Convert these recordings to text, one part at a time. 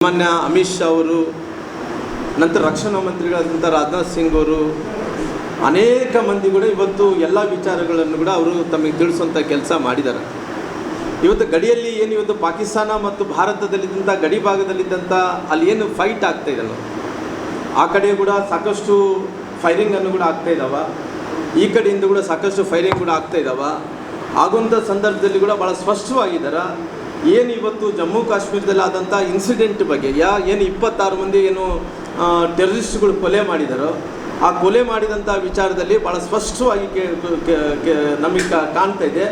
ಮಾನ್ಯ ಅಮಿತ್ ಶಾ ಅವರು, ನಂತರ ರಕ್ಷಣಾ ಮಂತ್ರಿಗಳಾದಂಥ ರಾಜನಾಥ್ ಸಿಂಗ್ ಅವರು, ಅನೇಕ ಮಂದಿ ಕೂಡ ಇವತ್ತು ಎಲ್ಲ ವಿಚಾರಗಳನ್ನು ಕೂಡ ಅವರು ತಮಗೆ ತಿಳಿಸುವಂಥ ಕೆಲಸ ಮಾಡಿದ್ದಾರೆ. ಇವತ್ತು ಗಡಿಯಲ್ಲಿ ಏನು ಇವತ್ತು ಪಾಕಿಸ್ತಾನ ಮತ್ತು ಭಾರತದಲ್ಲಿದ್ದಂಥ ಗಡಿ ಭಾಗದಲ್ಲಿದ್ದಂಥ ಅಲ್ಲಿ ಏನು ಫೈಟ್ ಆಗ್ತಾ ಇದೆಯಲ್ಲ, ಆ ಕಡೆ ಕೂಡ ಸಾಕಷ್ಟು ಫೈರಿಂಗನ್ನು ಕೂಡ ಆಗ್ತಾ ಇದ್ದಾವೆ, ಈ ಕಡೆಯಿಂದ ಕೂಡ ಸಾಕಷ್ಟು ಫೈರಿಂಗ್ ಕೂಡ ಆಗ್ತಾ ಇದ್ದಾವೆ. ಆಗುವಂಥ ಸಂದರ್ಭದಲ್ಲಿ ಕೂಡ ಭಾಳ ಸ್ಪಷ್ಟವಾಗಿದ್ದಾರೆ. ಏನು ಇವತ್ತು ಜಮ್ಮು ಕಾಶ್ಮೀರದಲ್ಲಿ ಆದಂಥ ಇನ್ಸಿಡೆಂಟ್ ಬಗ್ಗೆ ಏನು 26 ಮಂದಿ ಏನು ಟೆರರಿಸ್ಟ್ಗಳು ಕೊಲೆ ಮಾಡಿದಾರೋ, ಆ ಕೊಲೆ ಮಾಡಿದಂಥ ವಿಚಾರದಲ್ಲಿ ಭಾಳ ಸ್ಪಷ್ಟವಾಗಿ ನಮಗೆ ಕಾಣ್ತಾ ಇದೆ.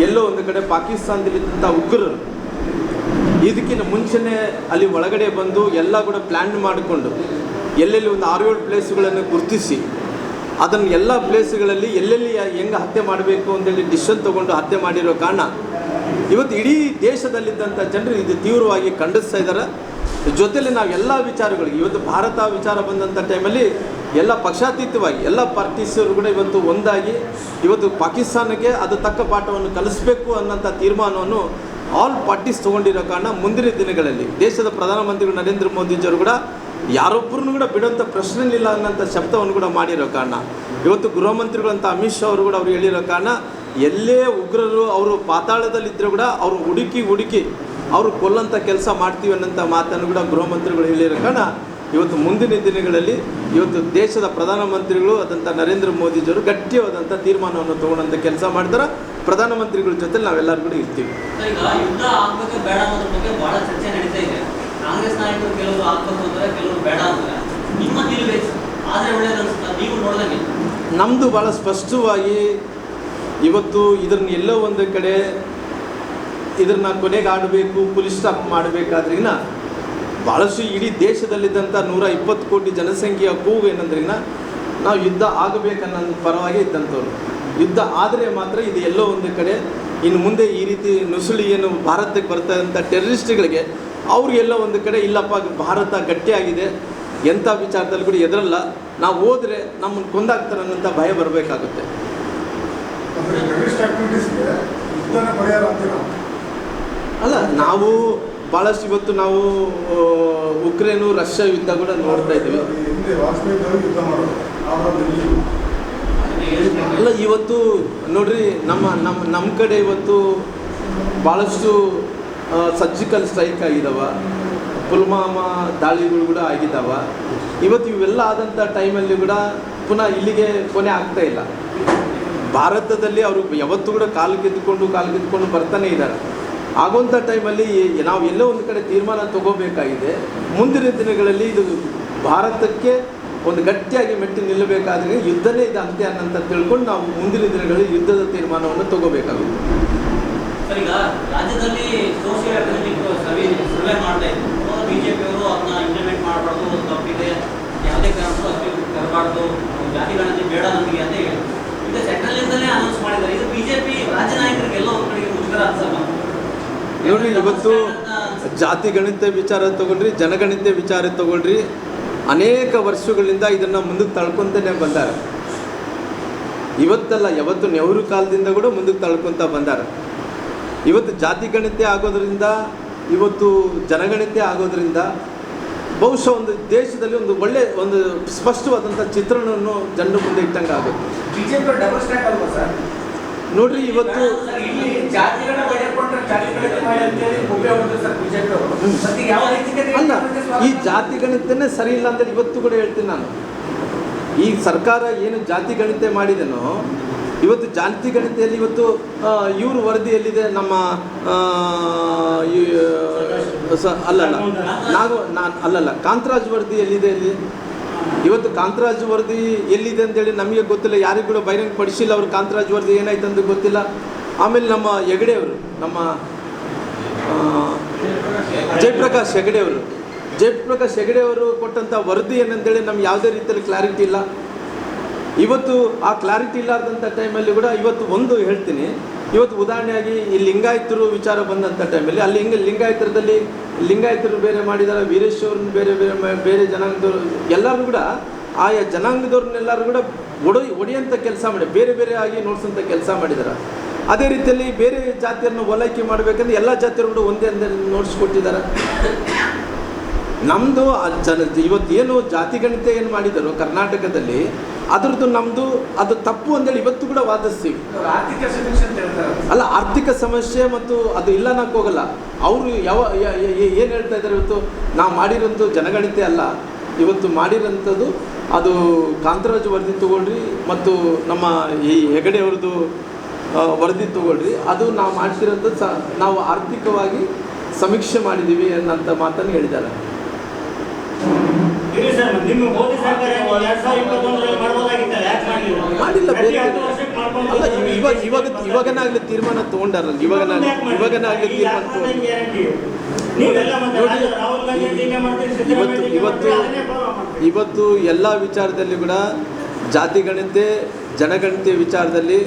ಎಲ್ಲೋ ಒಂದು ಕಡೆ ಪಾಕಿಸ್ತಾನದಲ್ಲಿದ್ದಂಥ ಉಗ್ರರು ಇದಕ್ಕಿಂತ ಮುಂಚೆನೇ ಅಲ್ಲಿ ಒಳಗಡೆ ಬಂದು ಎಲ್ಲ ಕೂಡ ಪ್ಲ್ಯಾನ್ ಮಾಡಿಕೊಂಡು ಎಲ್ಲೆಲ್ಲಿ ಒಂದು 6-7 ಪ್ಲೇಸ್ಗಳನ್ನು ಗುರುತಿಸಿ ಅದನ್ನು ಎಲ್ಲ ಪ್ಲೇಸ್ಗಳಲ್ಲಿ ಎಲ್ಲೆಲ್ಲಿ ಹೆಂಗೆ ಹತ್ಯೆ ಮಾಡಬೇಕು ಅಂತೇಳಿ ಡಿಸಿಷನ್ ತೊಗೊಂಡು ಹತ್ಯೆ ಮಾಡಿರೋ ಕಾರಣ ಇವತ್ತು ಇಡೀ ದೇಶದಲ್ಲಿದ್ದಂಥ ಜನರು ಇದು ತೀವ್ರವಾಗಿ ಖಂಡಿಸ್ತಾ ಇದ್ದಾರೆ. ಜೊತೆಯಲ್ಲಿ ನಾವು ಎಲ್ಲ ವಿಚಾರಗಳಿಗೆ ಇವತ್ತು ಭಾರತ ವಿಚಾರ ಬಂದಂಥ ಟೈಮಲ್ಲಿ ಎಲ್ಲ ಪಕ್ಷಾತೀತವಾಗಿ ಎಲ್ಲ ಪಾರ್ಟೀಸರು ಕೂಡ ಇವತ್ತು ಒಂದಾಗಿ ಇವತ್ತು ಪಾಕಿಸ್ತಾನಕ್ಕೆ ಅದು ತಕ್ಕ ಪಾಠವನ್ನು ಕಲಿಸಬೇಕು ಅನ್ನೋಂಥ ತೀರ್ಮಾನವನ್ನು ಆಲ್ ಪಾರ್ಟೀಸ್ ತೊಗೊಂಡಿರೋ ಕಾರಣ ಮುಂದಿನ ದಿನಗಳಲ್ಲಿ ದೇಶದ ಪ್ರಧಾನಮಂತ್ರಿಗಳು ನರೇಂದ್ರ ಮೋದಿಜಿಯವರು ಕೂಡ ಯಾರೊಬ್ಬರನ್ನು ಕೂಡ ಬಿಡುವಂಥ ಪ್ರಶ್ನೆ ಇಲ್ಲ ಅನ್ನೋಂಥ ಶಬ್ದವನ್ನು ಕೂಡ ಮಾಡಿರೋ ಕಾರಣ, ಇವತ್ತು ಗೃಹ ಮಂತ್ರಿಗಳಂತ ಅಮಿತ್ ಶಾ ಅವರು ಕೂಡ ಅವರು ಹೇಳಿರೋ ಕಾರಣ, ಎಲ್ಲೇ ಉಗ್ರರು ಅವರು ಪಾತಾಳದಲ್ಲಿದ್ದರೂ ಕೂಡ ಅವರು ಹುಡುಕಿ ಅವರು ಕೊಲ್ಲಂಥ ಕೆಲಸ ಮಾಡ್ತೀವಿ ಅನ್ನೋಂಥ ಮಾತನ್ನು ಕೂಡ ಗೃಹ ಮಂತ್ರಿಗಳು ಹೇಳಿರೋ ಕಾರಣ ಇವತ್ತು ಮುಂದಿನ ದಿನಗಳಲ್ಲಿ ಇವತ್ತು ದೇಶದ ಪ್ರಧಾನಮಂತ್ರಿಗಳು ಆದಂಥ ನರೇಂದ್ರ ಮೋದಿಜಿಯವರು ಗಟ್ಟಿಯಾದಂಥ ತೀರ್ಮಾನವನ್ನು ತೊಗೊಂಡಂಥ ಕೆಲಸ ಮಾಡ್ತಾರೆ. ಪ್ರಧಾನಮಂತ್ರಿಗಳ ಜೊತೆ ನಾವೆಲ್ಲರೂ ಕೂಡ ಇರ್ತೀವಿ. ಈಗ ಯುದ್ಧ ಆಗಬೇಕು ಬೇಡ ಅನ್ನೋದ್ರ ಬಗ್ಗೆ ಬಹಳ ಚರ್ಚೆ ನಡೀತಾ ಇದೆ. ಕಾಂಗ್ರೆಸ್ ನಾಯಕರು ಕೆಲವರು ಆಗಬೇಕು ಅಂತಾರೆ, ಕೆಲವರು ಬೇಡ ಅಂತಾರೆ. ನಿಮ್ಮ ನಿಲುವೆ ಆದರೆ ಒಳ್ಳೇದನ್ಸುತ್ತಾ ನೀವು ನೋಡಿದಂಗೆ? ನಮ್ಮದು ಭಾಳ ಸ್ಪಷ್ಟವಾಗಿ ಇವತ್ತು ಇದನ್ನ ಎಲ್ಲೋ ಒಂದು ಕಡೆ ಇದನ್ನು ಕೊನೆಗೆ ಆಡಬೇಕು, ಪುಲಿಸ್ ಸ್ಟಾಪ್ ಮಾಡಬೇಕಾದ್ರಿಗಿನ ಭಾಳಷ್ಟು ಇಡೀ ದೇಶದಲ್ಲಿದ್ದಂಥ 120 ಕೋಟಿ ಜನಸಂಖ್ಯೆಯ ಕೂಗು ಏನಂದ್ರಿಗಿನ ನಾವು ಯುದ್ಧ ಆಗಬೇಕನ್ನೋ ಪರವಾಗಿ ಇದ್ದಂಥವ್ರು. ಯುದ್ಧ ಆದರೆ ಮಾತ್ರ ಇದು ಎಲ್ಲೋ ಒಂದು ಕಡೆ ಇನ್ನು ಮುಂದೆ ಈ ರೀತಿ ನುಸುಳಿ ಏನು ಭಾರತಕ್ಕೆ ಬರ್ತಾ ಇದ್ದಂಥ ಟೆರರಿಸ್ಟ್ಗಳಿಗೆ ಅವ್ರಿಗೆಲ್ಲೋ ಒಂದು ಕಡೆ ಇಲ್ಲಪ್ಪ ಭಾರತ ಗಟ್ಟಿಯಾಗಿದೆ, ಎಂಥ ವಿಚಾರದಲ್ಲಿ ಕೂಡ ಎದುರಲ್ಲ, ನಾವು ಹೋದರೆ ನಮ್ಮನ್ನು ಕೊಂದಾಗ್ತಾರೆ ಅನ್ನೋಂಥ ಭಯ ಬರಬೇಕಾಗುತ್ತೆ. ಅಲ್ಲ, ನಾವು ಭಾಳಷ್ಟು ಇವತ್ತು ನಾವು ಉಕ್ರೇನು ರಷ್ಯಾ ಯುದ್ಧ ಕೂಡ ನೋಡ್ತಾ ಇದ್ದೀವಿ. ಅಲ್ಲ, ಇವತ್ತು ನೋಡ್ರಿ ನಮ್ಮ ಕಡೆ ಇವತ್ತು ಭಾಳಷ್ಟು ಸರ್ಜಿಕಲ್ ಸ್ಟ್ರೈಕ್ ಆಗಿದ್ದಾವೆ, ಪುಲ್ವಾಮಾ ದಾಳಿಗಳು ಕೂಡ ಆಗಿದ್ದಾವೆ. ಇವತ್ತು ಇವೆಲ್ಲ ಆದಂಥ ಟೈಮಲ್ಲಿ ಕೂಡ ಪುನಃ ಇಲ್ಲಿಗೆ ಕೊನೆ ಆಗ್ತಾ ಇಲ್ಲ. ಭಾರತದಲ್ಲಿ ಅವರು ಯಾವತ್ತೂ ಕೂಡ ಕಾಲು ಗೆದ್ದುಕೊಂಡು ಬರ್ತಾನೆ ಇದ್ದಾರೆ. ಆಗುವಂಥ ಟೈಮಲ್ಲಿ ನಾವು ಎಲ್ಲೋ ಒಂದು ಕಡೆ ತೀರ್ಮಾನ ತಗೋಬೇಕಾಗಿದೆ. ಮುಂದಿನ ದಿನಗಳಲ್ಲಿ ಇದು ಭಾರತಕ್ಕೆ ಒಂದು ಗಟ್ಟಿಯಾಗಿ ಮೆಟ್ಟಿ ನಿಲ್ಲಬೇಕಾದ್ರೆ ಯುದ್ಧನೇ ಇದು ಅಂತ್ಯ ಅನ್ನಂತ ತಿಳ್ಕೊಂಡು ನಾವು ಮುಂದಿನ ದಿನಗಳಲ್ಲಿ ಯುದ್ಧದ ತೀರ್ಮಾನವನ್ನು ತಗೋಬೇಕಾಗುತ್ತೆ. ಸರ್, ಈಗ ರಾಜ್ಯದಲ್ಲಿ ಸೋಷಿಯಲ್ ಎಕನಾಮಿಕ್ ಸರ್ವೆ ಮಾಡ್ತಾ ಇದ್ರು, ಬಿಜೆಪಿಯವರು ಅದನ್ನ ಇಂಪ್ಲಿಮೆಂಟ್ ಮಾಡಬಾರ್ದು, ಒಂದು ತಪ್ಪಿದೆ, ಯಾವುದೇ ಕಾರಣಕ್ಕೂ ಅಷ್ಟು ತರಬಾರ್ದು, ಜಾತಿ ಗಣತಿ ಬೇಡ ನಮಗೆ ಅಂತ ಹೇಳಿ ಈಗ ಸೆಂಟ್ರಲಿಂದಲೇ ಅನೌನ್ಸ್ ಮಾಡಿದ್ದಾರೆ. ಇದು ಬಿಜೆಪಿ ರಾಜ್ಯ ನಾಯಕರಿಗೆಲ್ಲ ಒಂದು ಕಡೆಗೆ ಮುಜುಗರ ಅನ್ಸಲ್ಲ ನೋಡ್ರಿ. ಇವತ್ತು ಜಾತಿ ಗಣಿತ ವಿಚಾರ ತಗೊಳ್ರಿ, ಜನಗಣಿತ ವಿಚಾರ ತಗೊಳ್ರಿ, ಅನೇಕ ವರ್ಷಗಳಿಂದ ಇದನ್ನು ಮುಂದಕ್ಕೆ ತಳ್ಕೊತಾನೆ ಬಂದಾರೆ. ಇವತ್ತಲ್ಲ, ಯಾವತ್ತು ನೆಹರು ಕಾಲದಿಂದ ಕೂಡ ಮುಂದಕ್ಕೆ ತಳ್ಕೊತ ಬಂದಾರೆ. ಇವತ್ತು ಜಾತಿ ಗಣಿತ ಆಗೋದ್ರಿಂದ, ಇವತ್ತು ಜನಗಣಿತ ಆಗೋದ್ರಿಂದ ಬಹುಶಃ ಒಂದು ದೇಶದಲ್ಲಿ ಒಂದು ಒಳ್ಳೆ ಒಂದು ಸ್ಪಷ್ಟವಾದಂಥ ಚಿತ್ರಣವನ್ನು ಜನರ ಮುಂದೆ ಇಟ್ಟಂಗೆ ಆಗುತ್ತೆ. ಬಿಜೆಪಿ ಡಬಲ್ ಸ್ಟ್ಯಾಕ್ ಅಲ್ವಾ ಸರ್? ನೋಡ್ರಿ, ಇವತ್ತು ಅಲ್ಲ, ಈ ಜಾತಿ ಗಣಿತನೇ ಸರಿ ಇಲ್ಲ ಅಂತೇಳಿ ಇವತ್ತು ಕೂಡ ಹೇಳ್ತೀನಿ ನಾನು. ಈ ಸರ್ಕಾರ ಏನು ಜಾತಿ ಗಣಿತ ಮಾಡಿದೆನೋ, ಇವತ್ತು ಜಾತಿ ಗಣಿತೆಯಲ್ಲಿ ಇವತ್ತು ಇವ್ರ ವರದಿಯಲ್ಲಿದೆ, ನಮ್ಮ ಕಾಂತರಾಜ್ ವರದಿ ಎಲ್ಲಿದೆ ಇಲ್ಲಿ? ಇವತ್ತು ಕಾಂತರಾಜ್ ವರದಿ ಎಲ್ಲಿದೆ ಅಂತೇಳಿ ನಮಗೆ ಗೊತ್ತಿಲ್ಲ, ಯಾರಿಗೂ ಕೂಡ ಬಹಿರಂಗ ಪಡಿಸಿಲ್ಲ. ಅವರು ಕಾಂತರಾಜ್ ವರದಿ ಏನಾಯ್ತು ಅಂತ ಗೊತ್ತಿಲ್ಲ. ಆಮೇಲೆ ನಮ್ಮ ಹೆಗಡೆಯವರು, ನಮ್ಮ ಜಯಪ್ರಕಾಶ್ ಹೆಗಡೆ ಅವರು ಕೊಟ್ಟಂಥ ವರದಿ ಏನಂತೇಳಿ ನಮ್ಗೆ ಯಾವುದೇ ರೀತಿಯಲ್ಲಿ ಕ್ಲಾರಿಟಿ ಇಲ್ಲ. ಇವತ್ತು ಆ ಕ್ಲಾರಿಟಿ ಇಲ್ಲಾರ್ದಂಥ ಟೈಮಲ್ಲಿ ಕೂಡ ಇವತ್ತು ಒಂದು ಹೇಳ್ತೀನಿ, ಇವತ್ತು ಉದಾಹರಣೆಯಾಗಿ ಈ ಲಿಂಗಾಯತರು ವಿಚಾರ ಬಂದಂಥ ಟೈಮಲ್ಲಿ ಅಲ್ಲಿ ಲಿಂಗಾಯತರದಲ್ಲಿ ಲಿಂಗಾಯತರು ಬೇರೆ ಮಾಡಿದ್ದಾರೆ, ವೀರೇಶ್ವರನ ಬೇರೆ ಜನಾಂಗದವರು ಎಲ್ಲರೂ ಕೂಡ ಆಯಾ ಜನಾಂಗದವ್ರನ್ನೆಲ್ಲರೂ ಕೂಡ ಒಡೆಯಂಥ ಕೆಲಸ ಮಾಡಿ ಬೇರೆ ಆಗಿ ನೋಡ್ಸೋಂಥ ಕೆಲಸ ಮಾಡಿದ್ದಾರೆ. ಅದೇ ರೀತಿಯಲ್ಲಿ ಬೇರೆ ಜಾತಿಯನ್ನು ಓಲೈಕೆ ಮಾಡಬೇಕಂದ್ರೆ ಎಲ್ಲ ಜಾತಿಯವರು ಕೂಡ ಒಂದೇ ಅಂತ ನೋಡಿಸ್ಕೊಟ್ಟಿದ್ದಾರೆ. ನಮ್ಮದು ಇವತ್ತು ಏನು ಜಾತಿಗಣಿತ ಏನು ಮಾಡಿದರು ಕರ್ನಾಟಕದಲ್ಲಿ ಅದರದ್ದು ನಮ್ಮದು ಅದು ತಪ್ಪು ಅಂತೇಳಿ ಇವತ್ತು ಕೂಡ ವಾದಿಸ್ತೀವಿ. ಅವ್ರು ಆರ್ಥಿಕ ಸಮೀಕ್ಷೆ ಅಂತ ಹೇಳ್ತಾರೆ. ಅಲ್ಲ, ಆರ್ಥಿಕ ಸಮಸ್ಯೆ ಮತ್ತು ಅದು ಇಲ್ಲ ಅನ್ನೋಕೆ ಹೋಗಲ್ಲ. ಅವರು ಏನು ಹೇಳ್ತಾ ಇದ್ದಾರೆ, ಇವತ್ತು ನಾವು ಮಾಡಿರೋಂಥ ಜನಗಣತಿ ಅಲ್ಲ, ಇವತ್ತು ಮಾಡಿರೋಂಥದ್ದು ಅದು ಕಾಂತರಾಜು ವರದಿ ತಗೊಳ್ರಿ ಮತ್ತು ನಮ್ಮ ಈ ಹೆಗಡೆ ಅವ್ರದ್ದು ವರದಿ ತಗೊಳ್ರಿ, ಅದು ನಾವು ಮಾಡ್ತಿರೋಂಥದ್ದು ನಾವು ಆರ್ಥಿಕವಾಗಿ ಸಮೀಕ್ಷೆ ಮಾಡಿದ್ದೀವಿ ಅನ್ನೋಂಥ ಮಾತನ್ನು ಹೇಳಿದ್ದಾರೆ. ಮಾಡಿಲ್ಲ, ಬೇರೆ ಅಲ್ಲ, ಇವಾಗನಾಗಲಿ ತೀರ್ಮಾನ ತೊಗೊಂಡಾರಲ್ಲ, ಇವಾಗನಾಗಲಿ ತೀರ್ಮಾನ ಇವತ್ತು ಎಲ್ಲ ವಿಚಾರದಲ್ಲಿ ಕೂಡ ಜಾತಿಗಣತೆ ಜನಗಣತಿ ವಿಚಾರದಲ್ಲಿ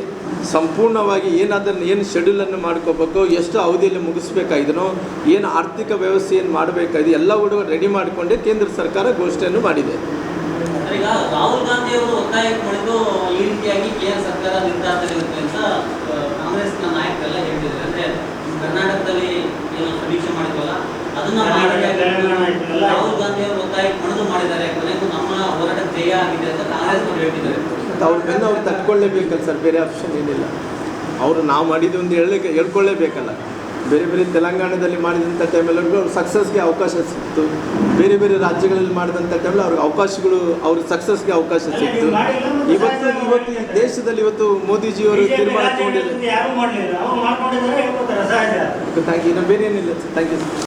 ಸಂಪೂರ್ಣವಾಗಿ ಏನು ಶೆಡ್ಯೂಲನ್ನು ಮಾಡ್ಕೋಬೇಕು, ಎಷ್ಟು ಅವಧಿಯಲ್ಲಿ ಮುಗಿಸ್ಬೇಕಾಗಿದನೋ, ಏನು ಆರ್ಥಿಕ ವ್ಯವಸ್ಥೆ ಏನು ಮಾಡಬೇಕಾಗಿದೆ ಎಲ್ಲ ಕೂಡ ರೆಡಿ ಮಾಡಿಕೊಂಡೇ ಕೇಂದ್ರ ಸರ್ಕಾರ ಘೋಷಣೆಯನ್ನು ಮಾಡಿದೆ. ಈಗ ರಾಹುಲ್ ಗಾಂಧಿ ಅವರು ಒತ್ತಾಯ ಮಾಡಿದ್ದು ಈ ರೀತಿಯಾಗಿ ಕೇಂದ್ರ ಸರ್ಕಾರ ನಿರ್ಧಾರ ತೆಗೆದುಕೊಳ್ಳುತ್ತೆ ಅಂತ ಕಾಂಗ್ರೆಸ್ನ ನಾಯಕರೆಲ್ಲ ಹೇಳ್ತಿದ್ದಾರೆ. ಅಂದ್ರೆ ಕರ್ನಾಟಕದಲ್ಲಿ ಏನು ಸಮೀಕ್ಷೆ ಮಾಡಿದ್ವಲ್ಲ ಅದನ್ನ ರಾಹುಲ್ ಗಾಂಧಿ ಅವರು ಒತ್ತಾಯ ಮಾಡಿದ್ದಾರೆ, ಕೊನೆಗೂ ನಮ್ಮ ಹೋರಾಟ ಜಯ ಆಗಿದೆ ಅಂತ ಕಾಂಗ್ರೆಸ್ ಅವರು ಹೇಳ್ತಿದ್ದಾರೆ. ಅವ್ರ ಮೇಲೆ ಅವ್ರು ತಟ್ಕೊಳ್ಳೇಬೇಕಲ್ಲ ಸರ್, ಬೇರೆ ಆಪ್ಷನ್ ಏನಿಲ್ಲ. ಅವರು ನಾವು ಮಾಡಿದ್ದು ಒಂದು ಹೇಳ್ಕೊಳ್ಳೇಬೇಕಲ್ಲ. ಬೇರೆ ಬೇರೆ ತೆಲಂಗಾಣದಲ್ಲಿ ಮಾಡಿದಂಥ ಟೈಮಲ್ಲಿ ಅವ್ರು ಸಕ್ಸಸ್ಗೆ ಅವಕಾಶ ಸಿಕ್ತು, ಬೇರೆ ಬೇರೆ ರಾಜ್ಯಗಳಲ್ಲಿ ಮಾಡಿದಂಥ ಟೈಮಲ್ಲಿ ಅವ್ರಿಗೆ ಅವಕಾಶಗಳು, ಅವ್ರ ಸಕ್ಸಸ್ಗೆ ಅವಕಾಶ ಸಿಕ್ತು. ಇವತ್ತು ಈ ದೇಶದಲ್ಲಿ ಇವತ್ತು ಮೋದಿಜಿಯವರು ತೀರ್ಮಾನ ತಗೊಂಡಿದ್ದಾರೆ. Thank you. ಬೇರೆ ಏನಿಲ್ಲ ಸರ್, ಥ್ಯಾಂಕ್ ಯು ಸರ್.